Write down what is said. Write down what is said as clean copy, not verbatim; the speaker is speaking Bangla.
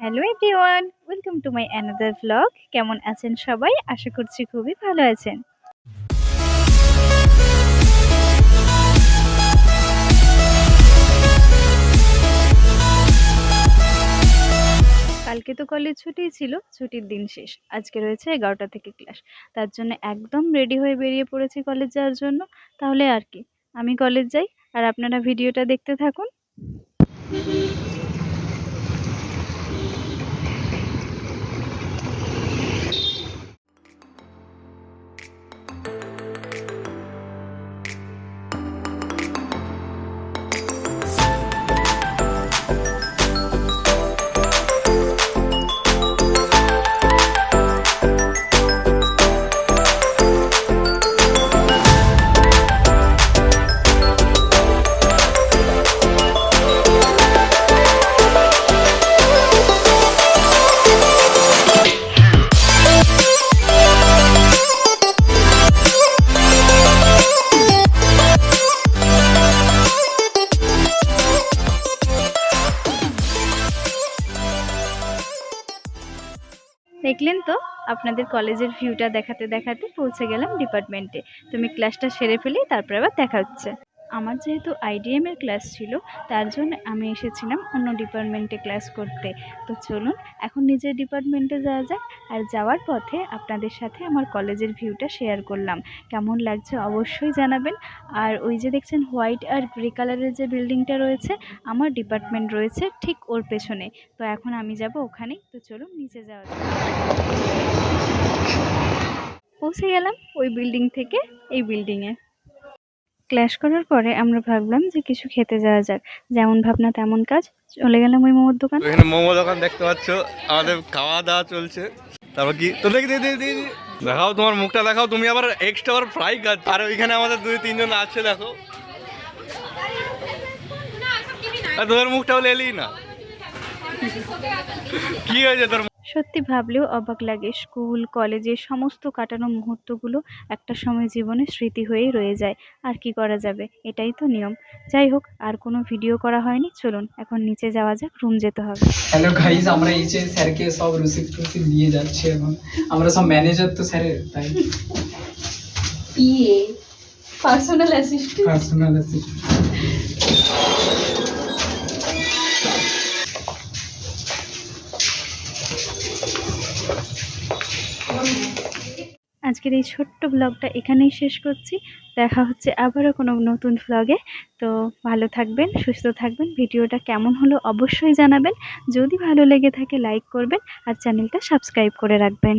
Hello everyone, welcome to my another vlog. কেমন আছেন সবাই? আশা করছি খুবই ভালো আছেন। কালকে তো কলেজ ছুটি ছিল, ছুটির দিন শেষ। আজকে রয়েছে 11টা থেকে ক্লাস। তার জন্য একদম রেডি হয়ে বেরিয়ে পড়েছি কলেজ যাওয়ার জন্য। তাহলে আর কি, আমি কলেজ যাই আর আপনারা ভিডিওটা দেখতে থাকুন। দেখলেন তো, আপনাদের কলেজের ভিউটা দেখাতে দেখাতে পৌঁছে গেলাম ডিপার্টমেন্টে। তুমি ক্লাসটা সেরে ফেলি, তারপর আবার দেখা হচ্ছে। আমার যেহেতু আইডিএম এর ক্লাস ছিল, তার জন্য আমি এসেছিলাম অন্য ডিপার্টমেন্টে ক্লাস করতে। তো চলুন এখন নিজের ডিপার্টমেন্টে যাওয়া যাক। আর যাওয়ার পথে আপনাদের সাথে আমার কলেজের ভিউটা শেয়ার করলাম। কেমন লাগছে অবশ্যই জানাবেন। আর ওই যে দেখছেন হোয়াইট আর গ্রে কালারের যে বিল্ডিংটা রয়েছে, আমার ডিপার্টমেন্ট রয়েছে ঠিক ওর পেছনে। তো এখন আমি যাব ওখানেই। তো চলুন নিচে যাওয়া যাক। পৌঁছে গেলাম ওই বিল্ডিং থেকে এই বিল্ডিংয়ে। ক্লাস করার পরে আমরা ভাবলাম যে কিছু খেতে যাওয়া যাক। যেমন ভাবনা তেমন কাজ, চলে গেলাম ওই মোমোর দোকান। এখানে মোমো দোকান দেখতে পাচ্ছ, আমাদের খাওয়া দাওয়া চলছে। তারপর কি তো দেখি দেখাও, তোমার মুখটা দেখাও। তুমি আবার এক্সট্রা আবার ফ্রাই কাজ। আর ওইখানে আমাদের 2-3 জন আছে, দেখো। আর তোদের মুখটা হলে এলি না, কি হয়েছে তোর? সত্যি ভাবলেও অবাক লাগে, স্কুল কলেজে সমস্ত কাটানো মুহূর্তগুলো একটা সময় জীবনে স্মৃতি হয়েই রয়ে যায়। আর কি করা যাবে, এটাই তো নিয়ম। যাই হোক, আর কোনো ভিডিও করা হয়নি। চলুন এখন নিচে যাওয়া যাক, রুম যেতে হবে। হ্যালো গাইস, আমরা এই যে স্যারকে সব রসিদ দিয়ে যাচ্ছি। এখন আমরা সব ম্যানেজার তো স্যারের, তাই পিএ, পার্সোনাল অ্যাসিস্ট্যান্ট। আজকের এই ছোট্ট ব্লগটা এখানেই শেষ করছি। দেখা হচ্ছে আবারও কোনো নতুন ব্লগে। তো ভালো থাকবেন, সুস্থ থাকবেন। ভিডিওটা কেমন হলো অবশ্যই জানাবেন। যদি ভালো লেগে থাকে লাইক করবেন আর চ্যানেলটা সাবস্ক্রাইব করে রাখবেন।